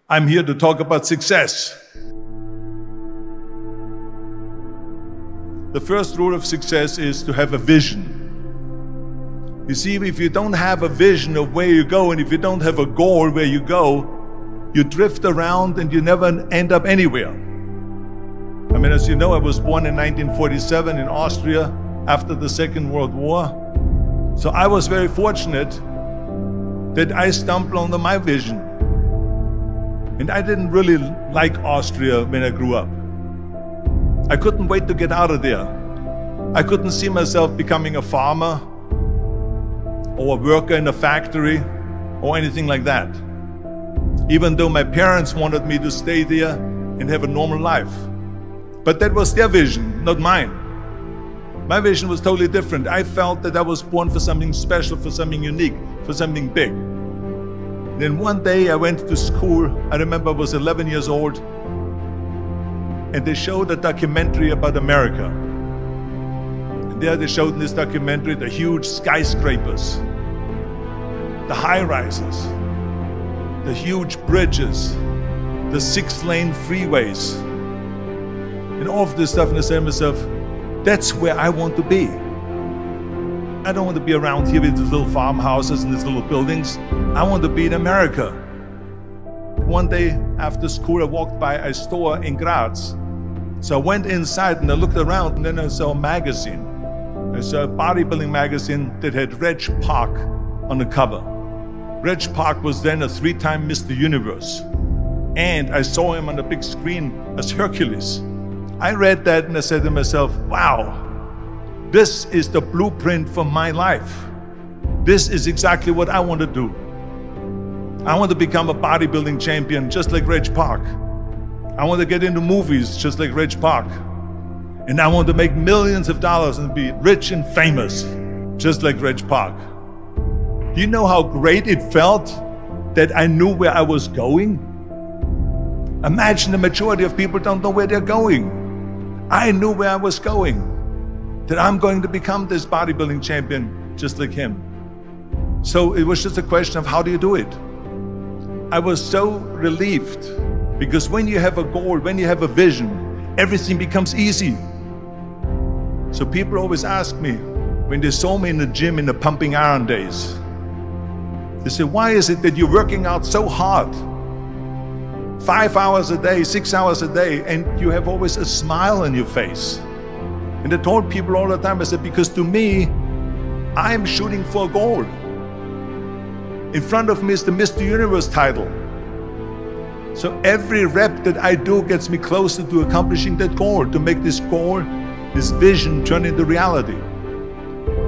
I'm here to talk about success. The first rule of success is to have a vision. You see, if you don't have a vision of where you go, and if you don't have a goal where you go, you drift around and you never end up anywhere. I mean, as you know, I was born in 1947 in Austria after the Second World War. So I was very fortunate that I stumbled onto my vision. And I didn't really like Austria when I grew up. I couldn't wait to get out of there. I couldn't see myself becoming a farmer or a worker in a factory or anything like that. Even though my parents wanted me to stay there and have a normal life. But that was their vision, not mine. My vision was totally different. I felt that I was born for something special, for something unique, for something big. Then one day I went to school. I remember I was 11 years old, and they showed a documentary about America. And there they showed in this documentary the huge skyscrapers, the high-rises, the huge bridges, the 6-lane freeways, and all of this stuff. And I said to myself, that's where I want to be. I don't want to be around here with these little farmhouses and these little buildings. I want to be in America. One day after school, I walked by a store in Graz. So I went inside and I looked around, and then I saw a magazine. I saw a bodybuilding magazine that had Reg Park on the cover. Reg Park was then a 3-time Mr. Universe. And I saw him on the big screen as Hercules. I read that and I said to myself, wow, this is the blueprint for my life. This is exactly what I want to do. I want to become a bodybuilding champion just like Reg Park. I want to get into movies just like Reg Park. And I want to make millions of dollars and be rich and famous just like Reg Park. Do you know how great it felt that I knew where I was going? Imagine the majority of people don't know where they're going. I knew where I was going, that I'm going to become this bodybuilding champion just like him. So it was just a question of how do you do it? I was so relieved because when you have a goal, when you have a vision, everything becomes easy. So people always ask me, when they saw me in the gym in the pumping iron days, they say, why is it that you're working out so hard? 5 hours a day, 6 hours a day, and you have always a smile on your face. And I told people all the time, I said, because to me, I'm shooting for a goal. In front of me is the Mr. Universe title. So every rep that I do gets me closer to accomplishing that goal, to make this goal, this vision turn into reality.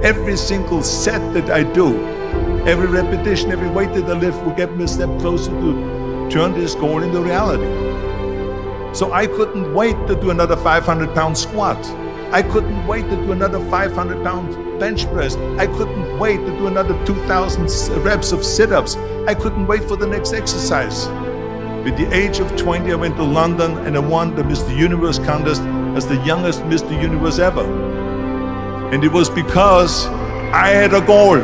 Every single set that I do, every repetition, every weight that I lift will get me a step closer to turn this goal into reality. So I couldn't wait to do another 500-pound squat. I couldn't wait to do another 500-pound bench press. I couldn't wait to do another 2,000 reps of sit-ups. I couldn't wait for the next exercise. At the age of 20, I went to London and I won the Mr. Universe contest as the youngest Mr. Universe ever. And it was because I had a goal.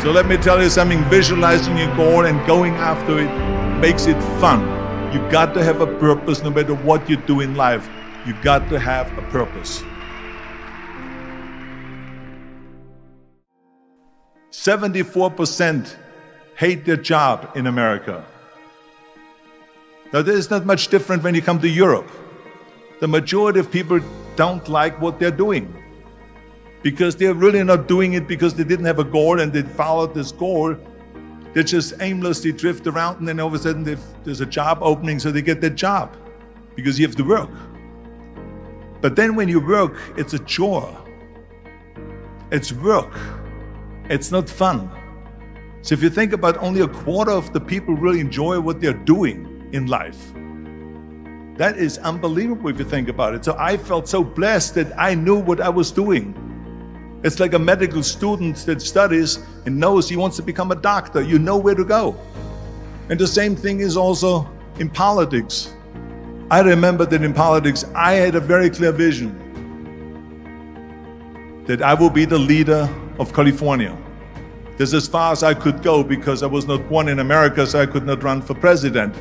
So let me tell you something, visualizing your goal and going after it makes it fun. You got to have a purpose no matter what you do in life. You got to have a purpose. 74% hate their job in America. Now there's not much different when you come to Europe. The majority of people don't like what they're doing, because they're really not doing it because they didn't have a goal and they followed this goal. They just aimlessly drift around, and then all of a sudden there's a job opening, so they get that job because you have to work. But then when you work, it's a chore. It's work. It's not fun. So if you think about, only a quarter of the people really enjoy what they're doing in life. That is unbelievable if you think about it. So I felt so blessed that I knew what I was doing. It's like a medical student that studies and knows he wants to become a doctor. You know where to go. And the same thing is also in politics. I remember that in politics, I had a very clear vision that I will be the leader of California. This is as far as I could go because I was not born in America, so I could not run for president.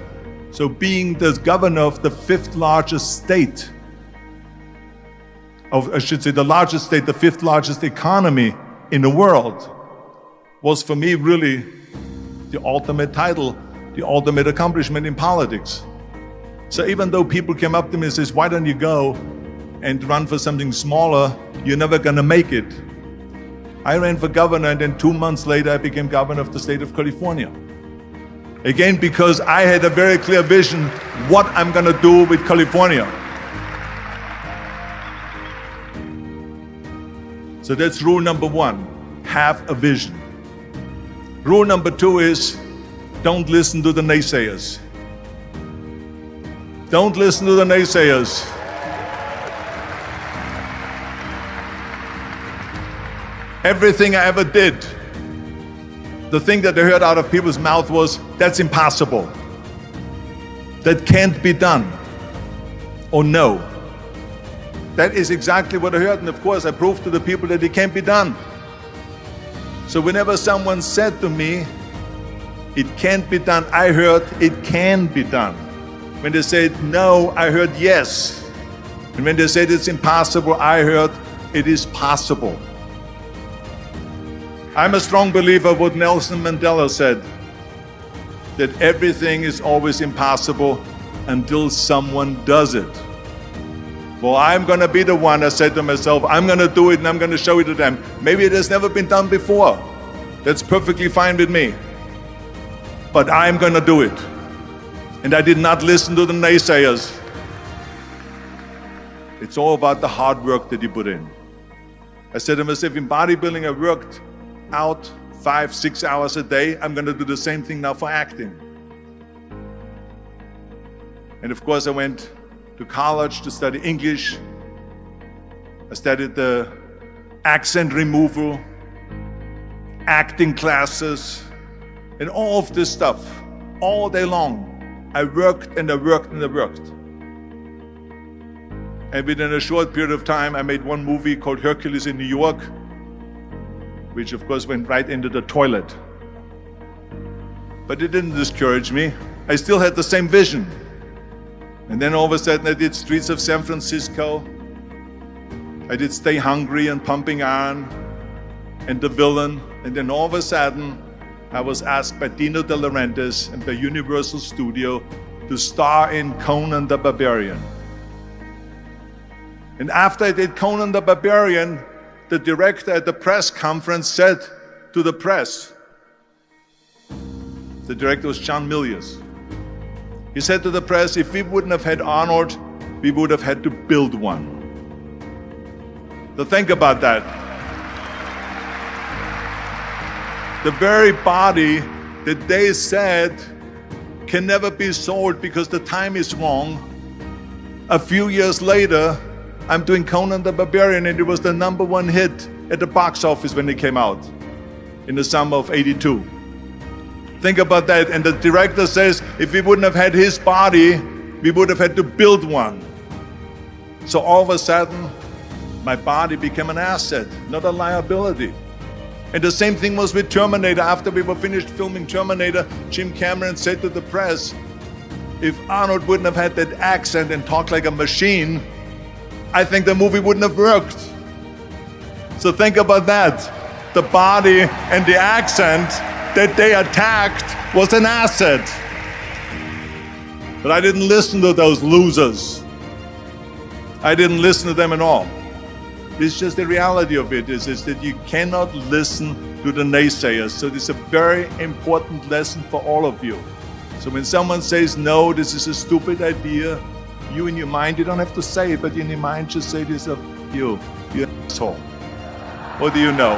So being the governor of the fifth largest state, the largest state, the fifth largest economy in the world, was for me really the ultimate title, the ultimate accomplishment in politics. So even though people came up to me and says, why don't you go and run for something smaller, you're never gonna make it. I ran for governor, and then 2 months later I became governor of the state of California. Again, because I had a very clear vision what I'm gonna do with California. So that's rule number one, have a vision. Rule number two is, don't listen to the naysayers. Don't listen to the naysayers. Everything I ever did, the thing that I heard out of people's mouth was, that's impossible. That can't be done. Or no. That is exactly what I heard, and of course I proved to the people that it can't be done. So whenever someone said to me, it can't be done, I heard, it can be done. When they said no, I heard yes. And when they said it's impossible, I heard it is possible. I'm a strong believer of what Nelson Mandela said, that everything is always impossible until someone does it. Well, I'm gonna be the one, I said to myself, I'm gonna do it and I'm gonna show it to them. Maybe it has never been done before. That's perfectly fine with me. But I'm gonna do it. And I did not listen to the naysayers. It's all about the hard work that you put in. I said to myself, in bodybuilding I worked out 5-6 hours a day. I'm gonna do the same thing now for acting. And of course I went to college to study English. I studied the accent removal, acting classes, and all of this stuff, all day long. I worked and I worked and I worked. And within a short period of time, I made one movie called Hercules in New York, which of course went right into the toilet. But it didn't discourage me. I still had the same vision. And then all of a sudden I did Streets of San Francisco. I did Stay Hungry and Pumping Iron and The Villain. And then all of a sudden I was asked by Dino De Laurentiis and by Universal Studio to star in Conan the Barbarian. And after I did Conan the Barbarian, the director at the press conference said to the press, the director was John Milius. He said to the press, if we wouldn't have had Arnold, we would have had to build one. So think about that. The very body that they said can never be sold because the time is wrong. A few years later, I'm doing Conan the Barbarian, and it was the #1 hit at the box office when it came out in the summer of '82. Think about that. And the director says, if we wouldn't have had his body, we would have had to build one. So all of a sudden, my body became an asset, not a liability. And the same thing was with Terminator. After we were finished filming Terminator, Jim Cameron said to the press, if Arnold wouldn't have had that accent and talked like a machine, I think the movie wouldn't have worked. So think about that. The body and the accent that they attacked was an asset. But I didn't listen to those losers. I didn't listen to them at all. It's just the reality of it is that you cannot listen to the naysayers. So this is a very important lesson for all of you. So when someone says, no, this is a stupid idea, you in your mind, you don't have to say it, but in your mind just say this of you asshole. What do you know?